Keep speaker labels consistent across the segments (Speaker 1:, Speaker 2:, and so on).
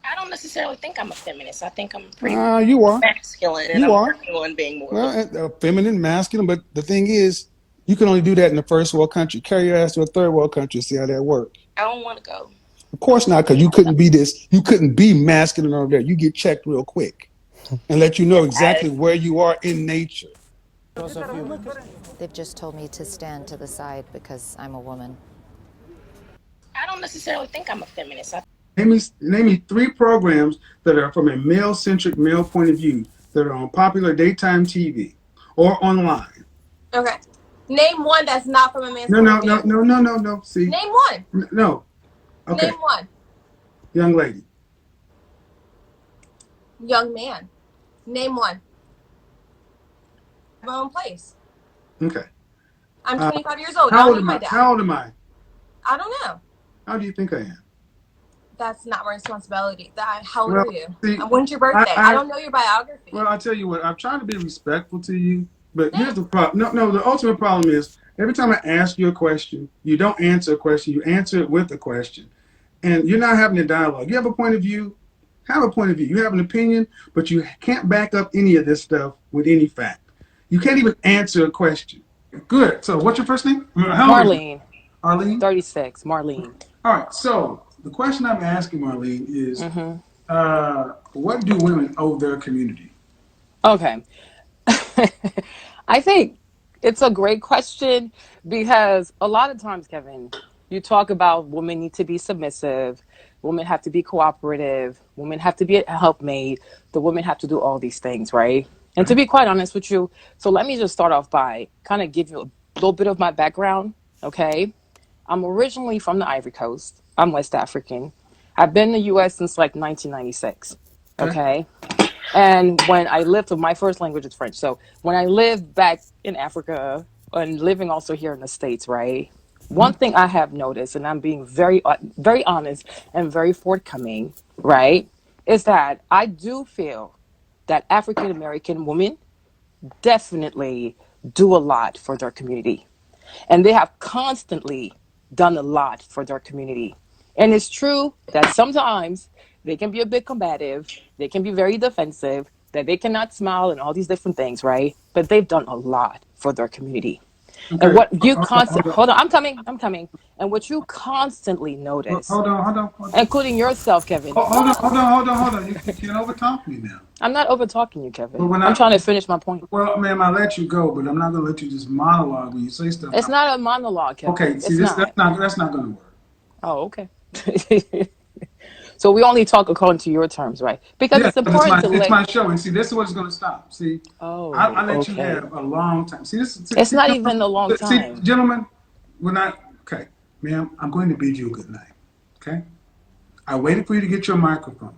Speaker 1: I don't necessarily think I'm a feminist. I think I'm pretty
Speaker 2: You are.
Speaker 1: masculine, and
Speaker 2: You
Speaker 1: I'm
Speaker 2: are.
Speaker 1: working on being more of a.
Speaker 2: Well, feminine, masculine, but the thing is, you can only do that in the first world country. Carry your ass to a third world country, see how that works.
Speaker 1: I don't want to go.
Speaker 2: Of course not, because you couldn't be this. You couldn't be masculine over there. You get checked real quick and let you know
Speaker 1: I,
Speaker 2: exactly where you are in nature.
Speaker 3: They've just told me to stand to the side because I'm a woman.
Speaker 1: I don't necessarily think I'm a feminist.
Speaker 2: Name me three programs that are from a male-centric, male point of view that are on popular daytime TV or online.
Speaker 4: Okay. Name one that's not from a man's
Speaker 2: No,
Speaker 4: point of
Speaker 2: no, no,
Speaker 4: view.
Speaker 2: no, no, no, no. See,
Speaker 4: Name one.
Speaker 2: no. Okay,
Speaker 4: Name one.
Speaker 2: young lady.
Speaker 4: Young man. Name one. My own place.
Speaker 2: Okay.
Speaker 4: I'm 25 years old. I
Speaker 2: How
Speaker 4: don't
Speaker 2: old
Speaker 4: need
Speaker 2: am
Speaker 4: my
Speaker 2: I?
Speaker 4: dad.
Speaker 2: How old am I?
Speaker 4: I don't know.
Speaker 2: How do you think I am?
Speaker 4: That's not my responsibility. How old
Speaker 2: Well,
Speaker 4: are you?
Speaker 2: see,
Speaker 4: When's your birthday? I don't know your biography.
Speaker 2: well, I tell you what. I'm trying to be respectful to you, but here's
Speaker 4: Thanks.
Speaker 2: the problem. No, no. The ultimate problem is every time I ask you a question, you don't answer a question. You answer it with a question, and you're not having a dialogue. You have a point of view. Have a point of view. You have an opinion, but you can't back up any of this stuff with any fact. You can't even answer a question. Good. So, what's your first name? How old are you?
Speaker 5: Marlene,
Speaker 2: Arlene?
Speaker 5: 36. Marlene.
Speaker 2: All right. So, the question I'm asking, Marlene, is
Speaker 5: Hmm.
Speaker 2: what do women owe their community?
Speaker 5: Okay. I think it's a great question because a lot of times, Kevin, you talk about women need to be submissive, women have to be cooperative, women have to be a helpmate, the women have to do all these things, right? And to
Speaker 2: Okay.
Speaker 5: be quite honest with you, so let me just start off by kind of give you a little bit of my background, okay? I'm originally from the Ivory Coast. I'm West African. I've been in the US since like 1996,
Speaker 2: Okay.
Speaker 5: okay? And when I lived, so my first language is French. So when I lived back in Africa and living also here in the States, right? One thing I have noticed, and I'm being very honest and very forthcoming, right, is that I do feel that African American women definitely do a lot for their community. And they have constantly done a lot for their community. And it's true that sometimes they can be a bit combative, they can be very defensive, that they cannot smile and all these different things, right? But they've done a lot for their community. And
Speaker 2: Okay.
Speaker 5: what you constant
Speaker 2: Hold on.
Speaker 5: hold on, I'm coming. And what you constantly notice,
Speaker 2: Hold on. Hold on. Hold on.
Speaker 5: including yourself, Kevin.
Speaker 2: Hold on. Hold on. Hold on. Hold on. You can't overtalk me now.
Speaker 5: I'm not over talking you,
Speaker 2: But
Speaker 5: Kevin.
Speaker 2: when
Speaker 5: I'm
Speaker 2: I,
Speaker 5: trying to finish my point.
Speaker 2: well, ma'am, I let you go, but I'm not gonna let you just monologue when you say stuff.
Speaker 5: It's not a monologue,
Speaker 2: Okay.
Speaker 5: Kevin.
Speaker 2: See,
Speaker 5: It's
Speaker 2: this
Speaker 5: not.
Speaker 2: that's not gonna work.
Speaker 5: Oh, okay. So we only talk according to your terms, right? Because
Speaker 2: Yeah,
Speaker 5: it's
Speaker 2: because
Speaker 5: important to
Speaker 2: it's
Speaker 5: let.
Speaker 2: my show, and see, this is what's gonna stop. See, I
Speaker 5: Oh,
Speaker 2: let you
Speaker 5: okay.
Speaker 2: have a long time. See,
Speaker 5: It's not even a long
Speaker 2: see,
Speaker 5: time.
Speaker 2: gentlemen, when I okay, ma'am, I'm going to bid you a good night. Okay. I waited for you to get your microphone.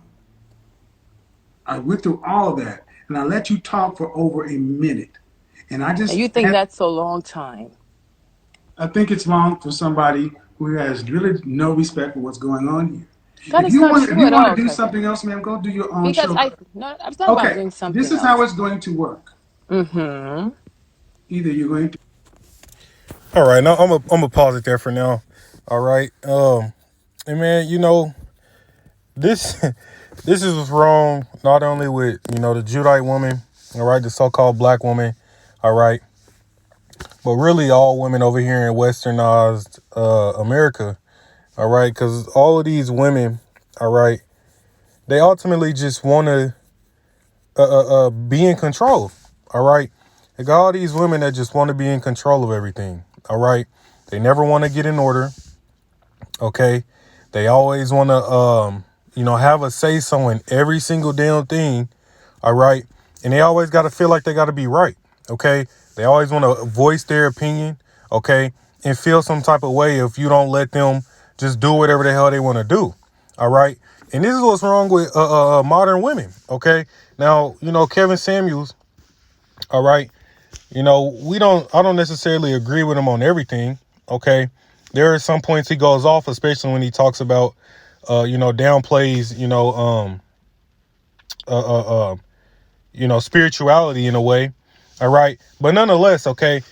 Speaker 2: I went through all of that, and I let you talk for over a minute. And I
Speaker 5: And
Speaker 2: just
Speaker 5: you think
Speaker 2: had,
Speaker 5: that's a long time?
Speaker 2: I think it's wrong for somebody who has really no respect for what's going on here.
Speaker 5: That is not
Speaker 2: If
Speaker 5: true
Speaker 2: you
Speaker 5: at
Speaker 2: want to
Speaker 5: all,
Speaker 2: do
Speaker 5: Kevin.
Speaker 2: something else, ma'am, go do your own
Speaker 5: Because
Speaker 2: show.
Speaker 5: I no, it's not about
Speaker 2: Okay,
Speaker 5: doing
Speaker 2: this
Speaker 5: something
Speaker 2: is how
Speaker 5: else.
Speaker 2: it's going to work.
Speaker 5: Mm-hmm.
Speaker 2: Either you're going to.
Speaker 6: All right, now I'm gonna pause it there for now. All right, and man, this this is what's wrong. Not only with the Judite woman, all right, the so-called black woman, all right, but really all women over here in Westernized America, all right, because all of these women, all right, they ultimately just want to be in control, all right. They got all these women that just want to be in control of everything, all right. They never want to get in order. Okay. They always want to, have a say so in every single damn thing. All right. And they always got to feel like they got to be right. Okay. They always want to voice their opinion. Okay. And feel some type of way if you don't let them just do whatever the hell they want to do. All right. And this is what's wrong with modern women. Okay. Now, Kevin Samuels. All right. I don't necessarily agree with him on everything. Okay. There are some points he goes off, especially when he talks about, downplays, uh, uh, uh, spirituality in a way. All right. But nonetheless, okay.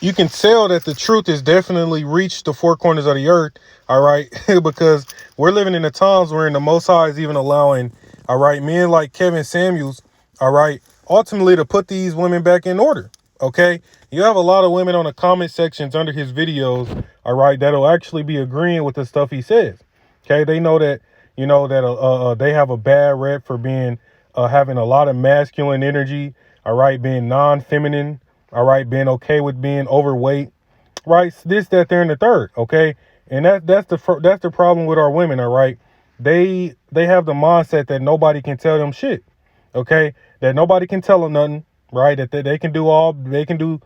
Speaker 6: you can tell that the truth has definitely reached the four corners of the earth, all right, because we're living in the times where the Most High is even allowing, all right, men like Kevin Samuels, all right, ultimately to put these women back in order, okay? You have a lot of women on the comment sections under his videos, all right, that'll actually be agreeing with the stuff he says, okay? They know that, that they have a bad rep for being, having a lot of masculine energy, all right, being non-feminine, all right, being okay with being overweight, right? This, that, there, and the third, okay? And that's the problem with our women, all right? They have the mindset that nobody can tell them shit, okay? That nobody can tell them nothing, right? That they can do,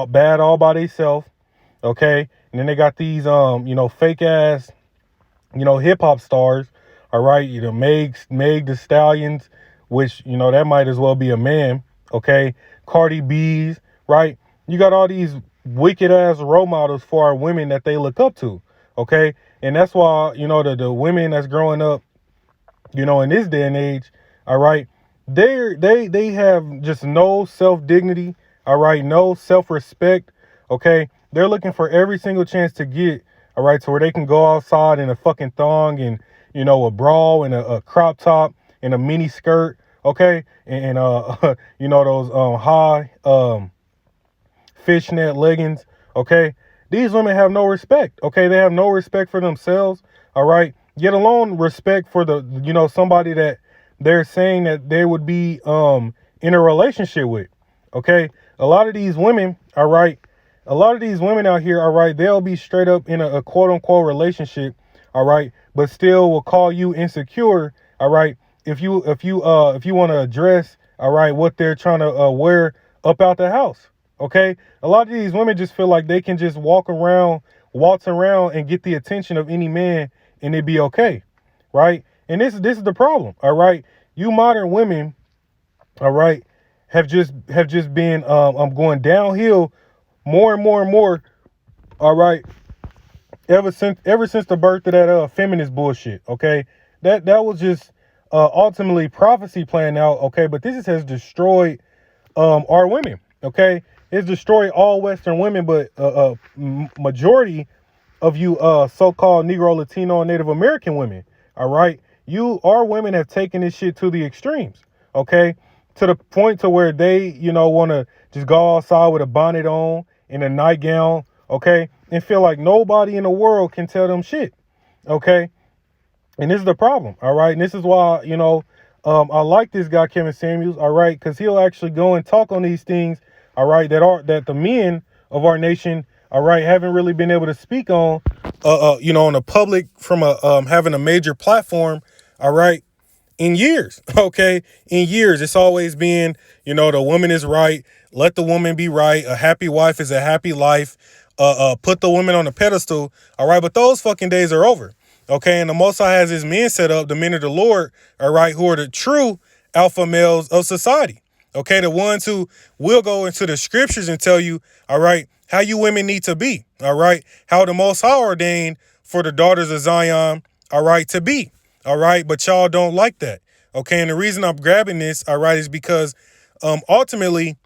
Speaker 6: bad all by themselves, okay? And then they got these, fake ass, hip hop stars, all right? Meg the Stallions, which, that might as well be a man, okay? Cardi B's, right? You got all these wicked ass role models for our women that they look up to, okay? And that's why, the women that's growing up, in this day and age, all right, they have just no self-dignity, all right, no self-respect, okay? They're looking for every single chance to get, all right, to where they can go outside in a fucking thong and, a bra and a crop top and a mini skirt, okay? And those high fishnet leggings, okay? These women have no respect, okay? They have no respect for themselves, all right? Yet alone respect for the, somebody that they're saying that they would be in a relationship with, okay? A lot of these women, all right, a lot of these women out here, all right, they'll be straight up in a quote unquote relationship, all right, but still will call you insecure, all right, if you want to address, all right, what they're trying to wear up out the house, okay? A lot of these women just feel like they can just waltz around and get the attention of any man and it'd be okay, right? And this is the problem, all right? You modern women, all right, have just been going downhill more and more and more, all right, ever since the birth of that feminist bullshit, okay? That was just ultimately prophecy playing out, okay? But this has destroyed our women, okay? It's destroyed all Western women, but majority of you so-called Negro, Latino, and Native American women, all right? Our women have taken this shit to the extremes, okay? To the point to where they, want to just go outside with a bonnet on and a nightgown, okay? And feel like nobody in the world can tell them shit, okay? And this is the problem, all right? And this is why, I like this guy, Kevin Samuels, all right? Because he'll actually go and talk on these things, all right, that the men of our nation, all right, haven't really been able to speak on, on the public from having a major platform, all right, in years, okay? In years, it's always been, the woman is right. Let the woman be right. A happy wife is a happy life. Put the woman on a pedestal, all right? But those fucking days are over, okay? And the Most High has his men set up, the men of the Lord, all right, who are the true alpha males of society, okay? The ones who will go into the scriptures and tell you, all right, how you women need to be, all right? How the Most High ordained for the daughters of Zion, all right, to be, all right? But y'all don't like that, okay? And the reason I'm grabbing this, all right, is because ultimately,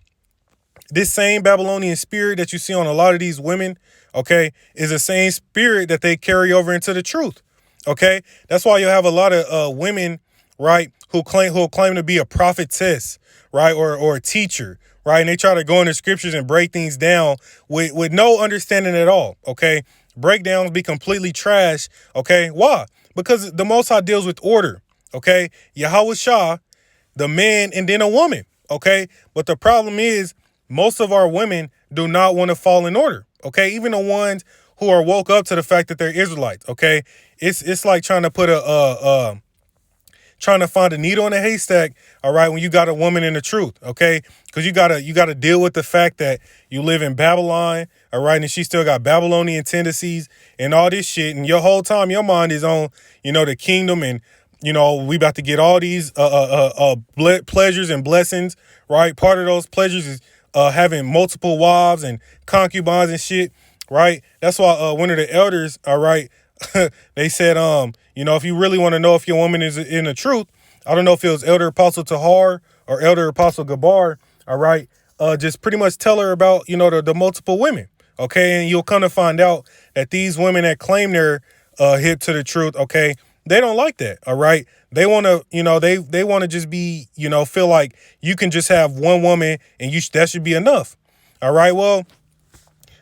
Speaker 6: this same Babylonian spirit that you see on a lot of these women, okay, is the same spirit that they carry over into the truth, okay? That's why you'll have a lot of women, right, who'll claim to be a prophetess, right, or a teacher, right? And they try to go in the scriptures and break things down with no understanding at all, okay? Breakdowns be completely trash, okay? Why? Because the Most High deals with order, okay? Yahweh Shah, the man, and then a woman, okay? But the problem is most of our women do not want to fall in order, okay? Even the ones who are woke up to the fact that they're Israelites, okay? It's like trying to put trying to find a needle in a haystack, all right, when you got a woman in the truth, okay? Because you gotta deal with the fact that you live in Babylon, all right, and she still got Babylonian tendencies and all this shit, and your whole time your mind is on, the kingdom, and we about to get all these pleasures and blessings, right? Part of those pleasures is having multiple wives and concubines and shit, right? That's why one of the elders, all right, they said, if you really want to know if your woman is in the truth, I don't know if it was Elder Apostle Tahar or Elder Apostle Gabar, all right, just pretty much tell her about, the multiple women, Okay, and you'll come to find out that these women that claim they're hip to the truth, okay, they don't like that. All right, they want to, they want to just be, feel like you can just have one woman and that should be enough. All right, well,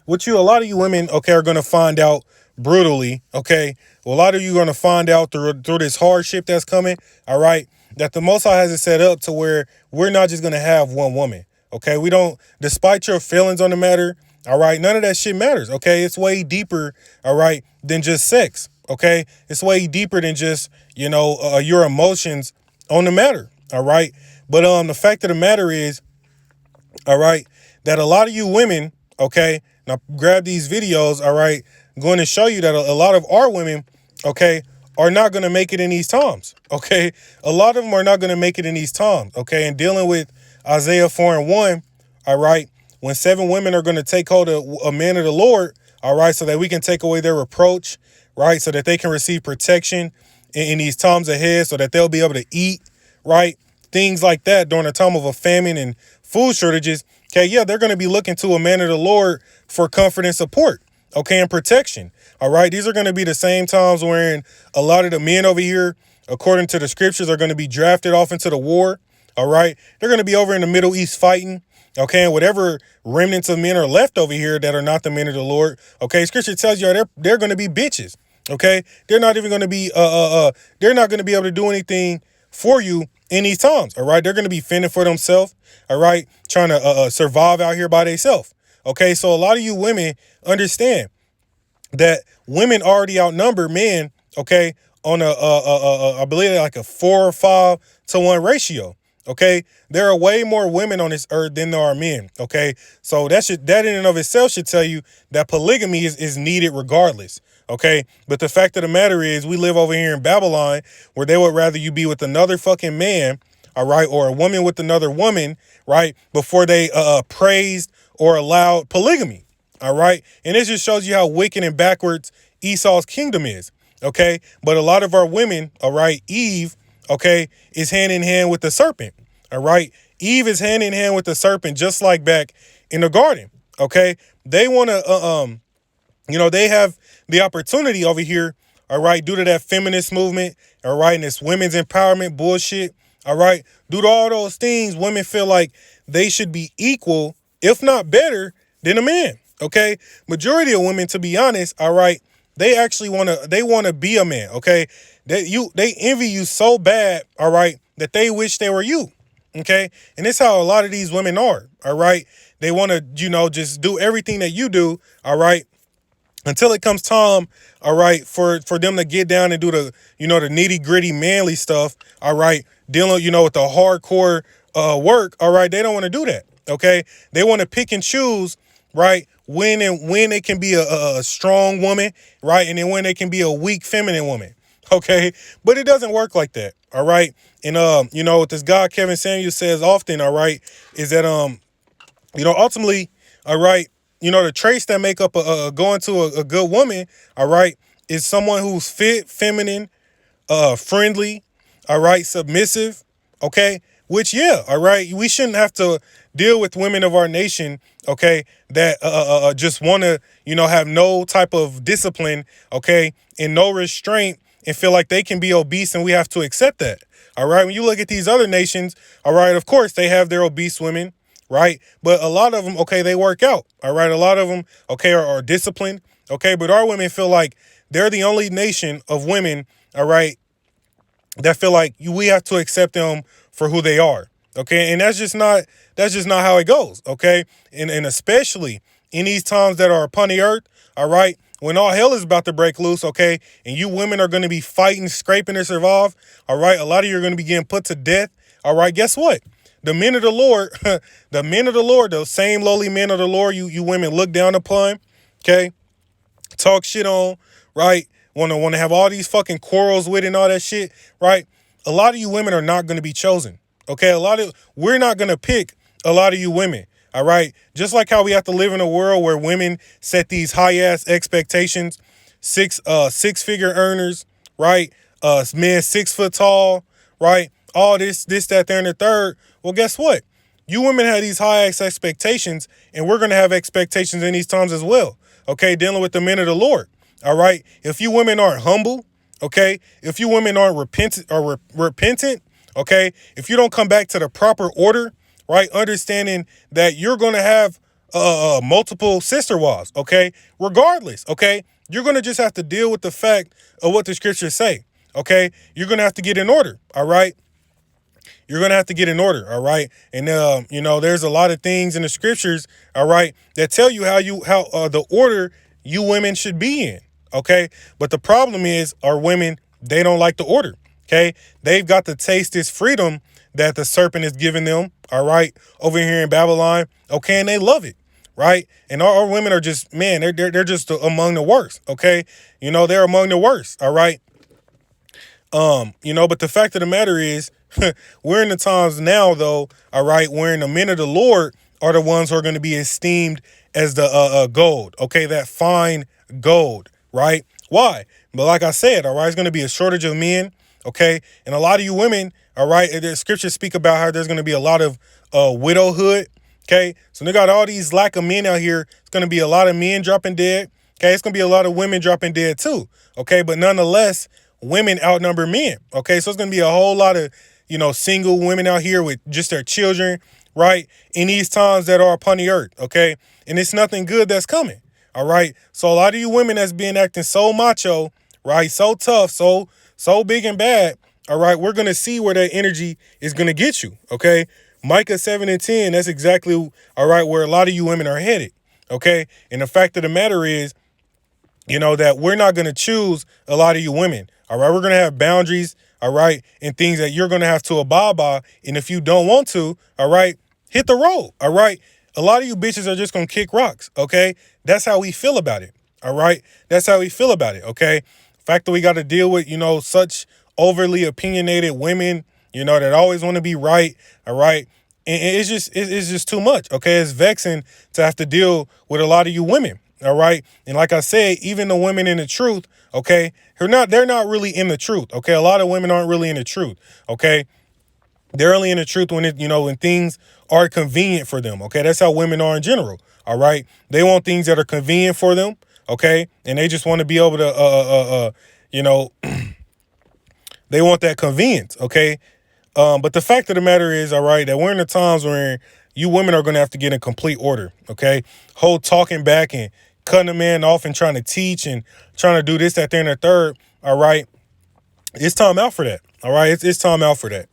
Speaker 6: a lot of you women, okay, are going to find out brutally, okay? Well, a lot of you are going to find out through this hardship that's coming, all right, that the Most High has it set up to where we're not just going to have one woman, okay? We don't, despite your feelings on the matter, all right, none of that shit matters, okay? It's way deeper, all right, than just sex, okay? It's way deeper than just, your emotions on the matter, all right? But the fact of the matter is, all right, that a lot of you women, okay, now grab these videos, all right, I'm going to show you that a lot of our women, okay, are not going to make it in these times, okay? A lot of them are not going to make it in these times, okay? And dealing with Isaiah 4:1, all right, when 7 women are going to take hold of a man of the Lord, all right, so that we can take away their reproach, right, so that they can receive protection in these times ahead, so that they'll be able to eat, right, things like that during a time of a famine and food shortages. Okay, yeah, they're going to be looking to a man of the Lord for comfort and support, okay, and protection. All right, these are going to be the same times wherein a lot of the men over here, according to the scriptures, are going to be drafted off into the war. All right, they're going to be over in the Middle East fighting. Okay, and whatever remnants of men are left over here that are not the men of the Lord. Okay, scripture tells you they're going to be bitches. Okay, they're not even going to be they're not going to be able to do anything for you in these times. All right, they're going to be fending for themselves. All right, trying to survive out here by themselves. Okay, so a lot of you women understand that women already outnumber men. Okay, on I believe like a 4 or 5 to 1 ratio. Okay, there are way more women on this earth than there are men. Okay, so that in and of itself should tell you that polygamy is needed regardless. Okay, but the fact of the matter is we live over here in Babylon where they would rather you be with another fucking man, all right, or a woman with another woman, right, before they praised or allowed polygamy. All right, and it just shows you how wicked and backwards Esau's kingdom is. Okay, but a lot of our women, all right, Eve, okay, is hand in hand with the serpent. All right, Eve is hand in hand with the serpent, just like back in the garden. Okay, they want to they have the opportunity over here, all right, due to that feminist movement, all right, and this women's empowerment bullshit, all right, due to all those things, women feel like they should be equal, if not better, than a man. Okay, majority of women, to be honest, all right, they actually want to be a man. Okay, they envy you so bad, all right, that they wish they were you. Okay, and it's how a lot of these women are. All right, they want to just do everything that you do. All right, until it comes time, all right, for them to get down and do the the nitty gritty manly stuff. All right, dealing with the hardcore work. All right, they don't want to do that. Okay, they want to pick and choose, right, when they can be a strong woman, right, and then when they can be a weak feminine woman. Okay, but it doesn't work like that. All right, and what this guy Kevin Samuels says often, all right, is that ultimately, all right, the traits that make up going to a good woman, all right, is someone who's fit, feminine, friendly, all right, submissive, okay, which, yeah, all right, we shouldn't have to deal with women of our nation, okay, that just want to, have no type of discipline, okay, and no restraint, and feel like they can be obese and we have to accept that. All right, when you look at these other nations, all right, of course they have their obese women, right, but a lot of them, okay, they work out. All right, a lot of them, okay, are disciplined, okay, but our women feel like they're the only nation of women, all right, that feel like we have to accept them for who they are. Okay, and that's just not how it goes. Okay, and especially in these times that are upon the earth, all right, when all hell is about to break loose, okay, and you women are going to be fighting, scraping to survive, all right, a lot of you are going to be getting put to death, all right, guess what? The men of the Lord, the same lowly men of the Lord you women look down upon, okay, talk shit on, right, want to have all these fucking quarrels with and all that shit, right, a lot of you women are not going to be chosen, okay, we're not going to pick a lot of you women. All right. Just like how we have to live in a world where women set these high ass expectations, six figure earners, right? Men 6 foot tall, right? All this, that, there, and the third. Well, guess what? You women have these high expectations, and we're going to have expectations in these times as well. Okay, dealing with the men of the Lord. All right. If you women aren't humble, okay, if you women aren't repentant, okay, if you don't come back to the proper order, right, understanding that you're going to have multiple sister wives, okay, regardless, okay, you're going to just have to deal with the fact of what the scriptures say, okay, you're going to have to get in order, all right. You're going to have to get in order. All right. And, there's a lot of things in the scriptures. All right. That tell you how the order you women should be in. OK. But the problem is our women, they don't like the order. OK. They've got to taste this freedom that the serpent is giving them. All right. Over here in Babylon. OK. And they love it. Right. And our women are just, man, they're just among the worst. OK. They're among the worst. All right. But the fact of the matter is, we're in the times now, though, all right, wherein the men of the Lord are the ones who are going to be esteemed as the gold, okay, that fine gold, right? Why? But like I said, all right, it's going to be a shortage of men, okay, and a lot of you women, all right, the scriptures speak about how there's going to be a lot of widowhood, okay, so they got all these lack of men out here. It's going to be a lot of men dropping dead, okay, it's going to be a lot of women dropping dead too, okay, but nonetheless, women outnumber men, okay, so it's going to be a whole lot of single women out here with just their children, right? In these times that are upon the earth, okay? And it's nothing good that's coming, all right? So a lot of you women that's been acting so macho, right? So tough, so big and bad, all right? We're going to see where that energy is going to get you, okay? Micah 7:10, that's exactly, all right, where a lot of you women are headed, okay? And the fact of the matter is, that we're not going to choose a lot of you women, all right? We're going to have boundaries, all right, and things that you're going to have to abide by. And if you don't want to, all right, hit the road, all right? A lot of you bitches are just going to kick rocks, okay? That's how we feel about it, all right? That's how we feel about it, okay? The fact that we got to deal with, such overly opinionated women, that always want to be right, all right? And it's just too much, okay? It's vexing to have to deal with a lot of you women, all right? And like I said, even the women in the truth, okay, they're not really in the truth, okay? A lot of women aren't really in the truth, okay? They're only in the truth when when things are convenient for them, okay? That's how women are in general, all right? They want things that are convenient for them, okay? And they just want to be able to, they want that convenience, okay? But the fact of the matter is, all right, that we're in the times where you women are going to have to get in complete order, okay? Whole talking back and cutting a man off and trying to teach and trying to do this, that, there, and the third, all right? It's time out for that, all right? It's time out for that,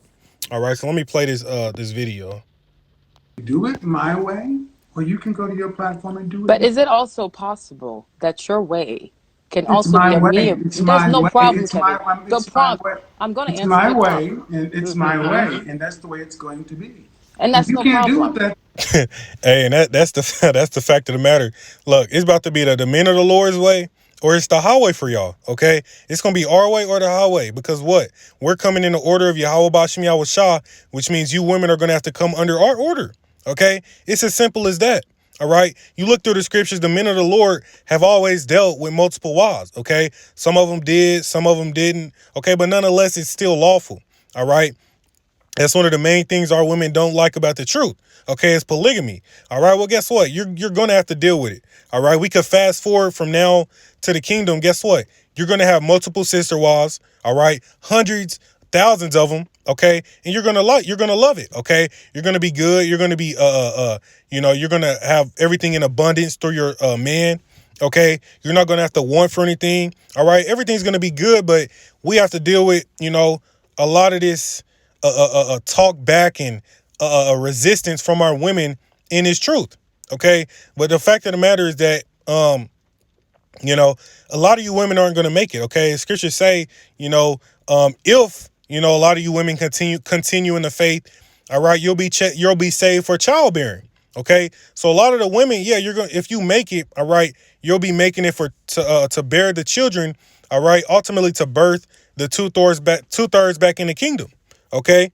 Speaker 6: all right? So let me play this video.
Speaker 2: Do it my way, or you can go to your platform and do it.
Speaker 5: But is it also possible that your way can
Speaker 2: It's
Speaker 5: also
Speaker 2: my
Speaker 5: be a
Speaker 2: way.
Speaker 5: me?
Speaker 2: It's
Speaker 5: There's
Speaker 2: my
Speaker 5: no
Speaker 2: way.
Speaker 5: problem,
Speaker 2: It's
Speaker 5: Kevin.
Speaker 2: my.
Speaker 5: The
Speaker 2: It's my
Speaker 5: prompt.
Speaker 2: way.
Speaker 5: I'm going to
Speaker 2: It's
Speaker 5: answer
Speaker 2: my
Speaker 5: your
Speaker 2: way,
Speaker 5: prompt.
Speaker 2: and it's my way, and that's the way it's going to be.
Speaker 5: And
Speaker 2: If
Speaker 5: that's
Speaker 2: you
Speaker 5: no
Speaker 2: can't do
Speaker 5: problem.
Speaker 2: that.
Speaker 6: Hey, and that's the fact of the matter. Look, it's about to be the men of the Lord's way, or it's the highway for y'all, okay? It's going to be our way or the highway, because what? We're coming in the order of Yahweh Bashim Yahweh Shah, which means you women are going to have to come under our order, okay? It's as simple as that, all right? You look through the scriptures, the men of the Lord have always dealt with multiple wives, okay? Some of them did, some of them didn't, okay? But nonetheless, it's still lawful, all right? That's one of the main things our women don't like about the truth. Okay, it's polygamy. All right, well, guess what? You're going to have to deal with it. All right, we could fast forward from now to the kingdom. Guess what? You're going to have multiple sister wives. All right, hundreds, thousands of them. Okay, and you're going to love it. Okay, you're going to be good. You're going to be you're going to have everything in abundance through your man. Okay, you're not going to have to want for anything. All right, everything's going to be good, but we have to deal with a lot of this talk back and a resistance from our women in his truth. Okay. But the fact of the matter is that, a lot of you women aren't going to make it. Okay. Scriptures say, if, a lot of you women continue in the faith, all right, you'll be saved for childbearing. Okay. So a lot of the women, yeah, if you make it, all right, you'll be making it to bear the children. All right. Ultimately to birth the two-thirds back in the kingdom. Okay.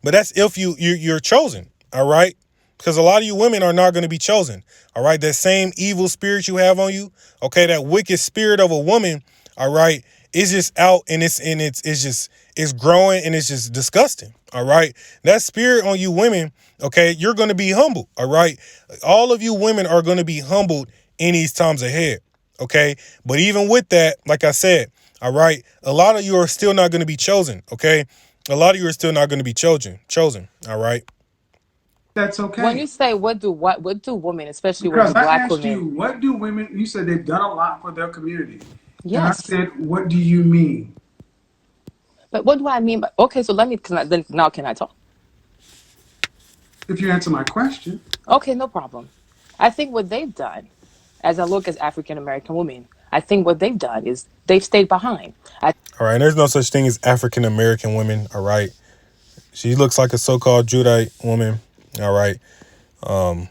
Speaker 6: But that's if you're chosen. All right. Because a lot of you women are not going to be chosen. All right. That same evil spirit you have on you. Okay. That wicked spirit of a woman. All right. it's just out, and it's growing, and it's just disgusting. All right. That spirit on you women, okay, you're going to be humbled. All right. All of you women are going to be humbled in these times ahead. Okay. But even with that, like I said, all right, a lot of you are still not going to be chosen. Okay. A lot of you are still not going to be chosen. All right.
Speaker 2: That's okay.
Speaker 5: When you say what do women, especially
Speaker 2: Because
Speaker 5: women,
Speaker 2: I
Speaker 5: black
Speaker 2: asked you,
Speaker 5: women,
Speaker 2: what do women, you said they've done a lot for their community. And I
Speaker 5: yes.
Speaker 2: said, what do you mean?
Speaker 5: But what do I mean by, okay, so let me, now can I talk?
Speaker 2: If you answer my question.
Speaker 5: Okay, no problem. I think what they've done, as I look as African American women, I think what they've done is they've stayed behind.
Speaker 6: All right. And there's no such thing as African American women. All right. She looks like a so-called Judite woman. All right. But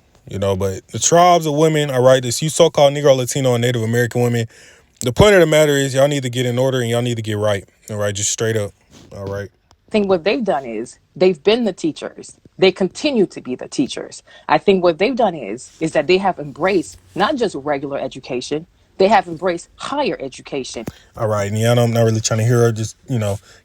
Speaker 6: the tribes of women, all right, this you so-called Negro, Latino, and Native American women, the point of the matter is y'all need to get in order and y'all need to get right. All right. Just straight up. All right.
Speaker 5: I think what they've done is they've been the teachers. They continue to be the teachers. I think what they've done is that they have embraced not just regular education, they have embraced higher education.
Speaker 6: All right. And yeah, I'm not really trying to hear her just,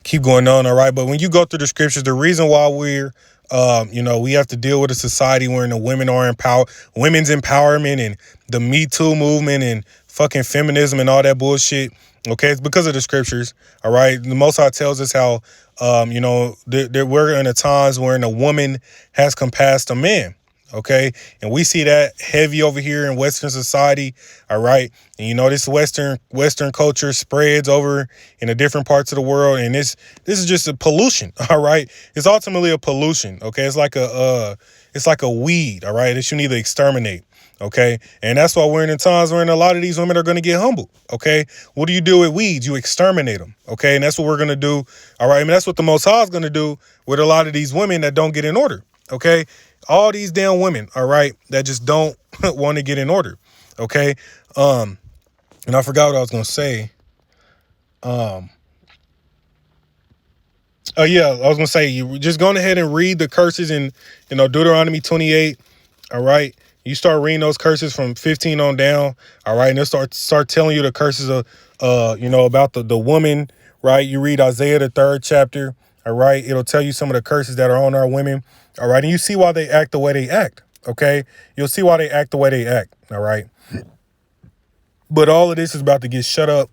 Speaker 6: keep going on. All right. But when you go through the scriptures, the reason why we have to deal with a society where the women are empowered, women's empowerment and the Me Too movement and fucking feminism and all that bullshit. Okay. It's because of the scriptures. All right. The Most High tells us how, we're in a times where a woman has compassed a man. Okay. And we see that heavy over here in Western society. All right. And this Western culture spreads over in the different parts of the world. And this is just a pollution. All right. It's ultimately a pollution. Okay. It's like a weed. All right. That you need to exterminate. Okay. And that's why we're in times where a lot of these women are going to get humbled. Okay. What do you do with weeds? You exterminate them. Okay. And that's what we're going to do. All right. I mean, that's what the Most High is going to do with a lot of these women that don't get in order. Okay. All these damn women, all right, that just don't want to get in order. Okay. And I forgot what I was going to say. Oh yeah, I was going to say, you just go ahead and read the curses in, Deuteronomy 28. All right. You start reading those curses from 15 on down. All right. And they'll start telling you the curses of, about the woman. Right. You read Isaiah, the 3rd chapter. All right. It'll tell you some of the curses that are on our women. All right. And you see why they act the way they act. OK, you'll see why they act the way they act. All right. But all of this is about to get shut up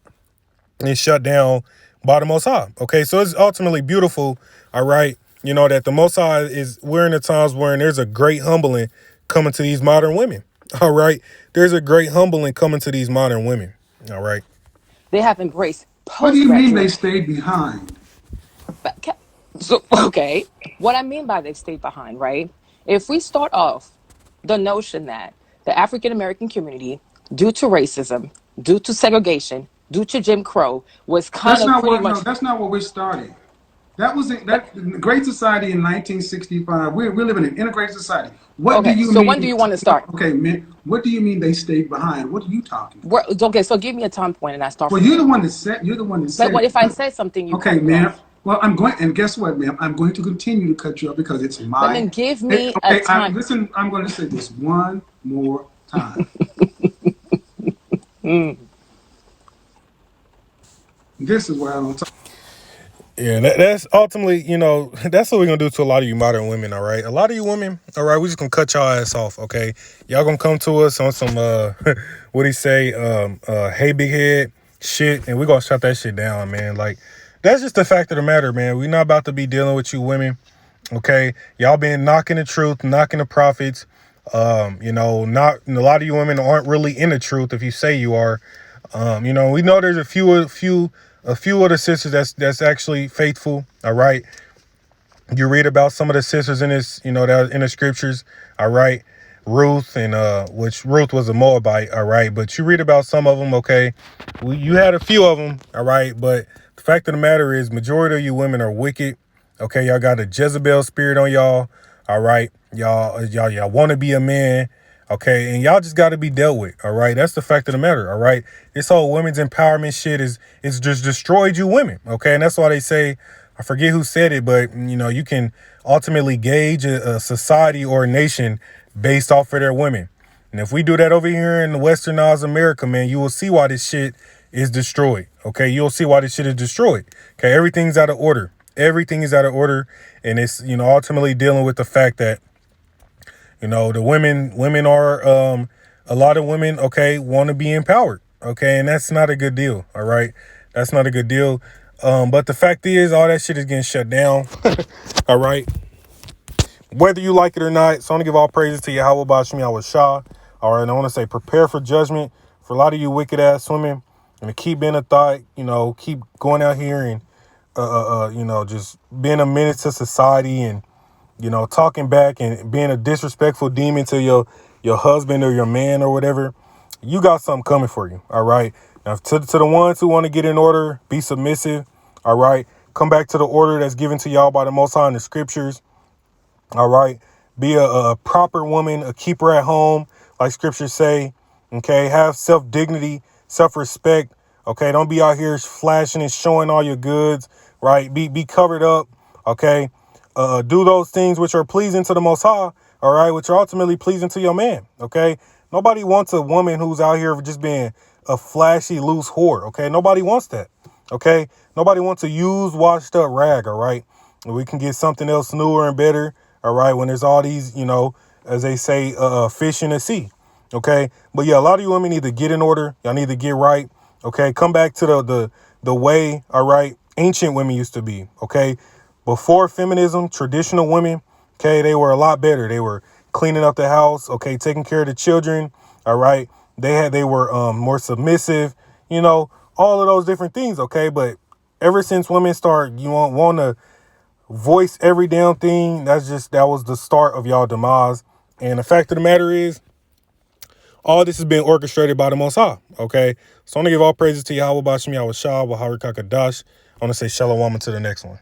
Speaker 6: and shut down by the Most High. OK, so it's ultimately beautiful. All right. That the Most High we're in the times where there's a great humbling coming to these modern women. All right. There's a great humbling coming to these modern women. All right.
Speaker 5: They have embraced
Speaker 2: What do you mean they
Speaker 5: postgraduate.
Speaker 2: stayed behind?
Speaker 5: So, okay, what I mean by they've stayed behind, right? If we start off the notion that the African American community, due to racism, due to segregation, due to Jim Crow, was kind
Speaker 2: That's
Speaker 5: of
Speaker 2: not
Speaker 5: pretty
Speaker 2: what.
Speaker 5: much.
Speaker 2: No, that's not what we're starting. That was the Great Society in 1965. We're living in an integrated society. What do
Speaker 5: Okay,
Speaker 2: you
Speaker 5: so
Speaker 2: mean?
Speaker 5: when do you want to start?
Speaker 2: Okay, man. What do you mean they stayed behind? What are you talking about?
Speaker 5: Okay, so give me a time point and I start
Speaker 2: Well,
Speaker 5: from
Speaker 2: you're the
Speaker 5: there.
Speaker 2: one that said. You're the one that
Speaker 5: But
Speaker 2: said.
Speaker 5: what if I say something, you cut
Speaker 2: Okay,
Speaker 5: me
Speaker 2: ma'am.
Speaker 5: off?
Speaker 2: Well, I'm going, and guess what, ma'am? I'm going to continue to cut you off because it's
Speaker 5: But
Speaker 2: my.
Speaker 5: then give me a
Speaker 2: Okay,
Speaker 5: time.
Speaker 2: listen. I'm going to say this one more time. This is why I don't talk.
Speaker 6: Yeah, that's ultimately, that's what we're going to do to a lot of you modern women, all right? A lot of you women, all right, we just going to cut y'all ass off, okay? Y'all going to come to us on some, what do you say, hey, big head shit, and we're going to shut that shit down, man. Like, that's just the fact of the matter, man. We're not about to be dealing with you women, okay? Y'all been knocking the truth, knocking the prophets. Not a lot of you women aren't really in the truth if you say you are. We know there's a few of the sisters that's actually faithful. All right. You read about some of the sisters in this, that in the scriptures. All right. Ruth and which Ruth was a Moabite. All right. But you read about some of them. Okay. You had a few of them. All right. But the fact of the matter is majority of you women are wicked. Okay. Y'all got a Jezebel spirit on y'all. All right. Y'all want to be a man. Okay, and y'all just got to be dealt with. All right, that's the fact of the matter. All right, this whole women's empowerment shit is just destroyed you women. Okay, and that's why they say, I forget who said it, but you can ultimately gauge a society or a nation based off of their women. And if we do that over here in the Westernized America, man, you will see why this shit is destroyed. Okay, you'll see why this shit is destroyed. Okay, everything's out of order. Everything is out of order, and it's, you know, ultimately dealing with the fact that, you know, the women are a lot of women, okay, want to be empowered. Okay, and that's not a good deal. All right, that's not a good deal. But the fact is, all that shit is getting shut down. All right, whether you like it or not. So I want to give all praises to Yahweh Bashmi Awashah. All right, and I want to say prepare for judgment for a lot of you wicked ass women, and keep being a thought. You know, keep going out here and you know, just being a menace to society, and, you know, talking back and being a disrespectful demon to your husband or your man or whatever. You got something coming for you. All right. Now, to the ones who want to get in order, be submissive. All right. Come back to the order that's given to y'all by the Most High in the scriptures. All right. Be a proper woman, a keeper at home, like scriptures say. Okay. Have self-dignity, self-respect. Okay. Don't be out here flashing and showing all your goods. Right. Be covered up. Okay. Do those things which are pleasing to the Most High. All right. Which are ultimately pleasing to your man. Okay. Nobody wants a woman who's out here just being a flashy, loose whore. Okay. Nobody wants that. Okay. Nobody wants a used, washed up rag. All right. We can get something else newer and better. All right. When there's all these, you know, as they say, fish in the sea. Okay. But yeah, a lot of you women need to get in order. Y'all need to get right. Okay. Come back to the way. All right. Ancient women used to be. Okay. Before feminism, traditional women, okay, they were a lot better. They were cleaning up the house. Okay. Taking care of the children. All right. They were more submissive, you know, all of those different things. Okay. But ever since women start, you want to voice every damn thing, that was the start of y'all demise. And the fact of the matter is, all this has been orchestrated by the Most High. Okay. So I'm going to give all praises to Yahweh Bashim Yahweh Shah, Wahari Kakadash. I want to say shalom to the next one.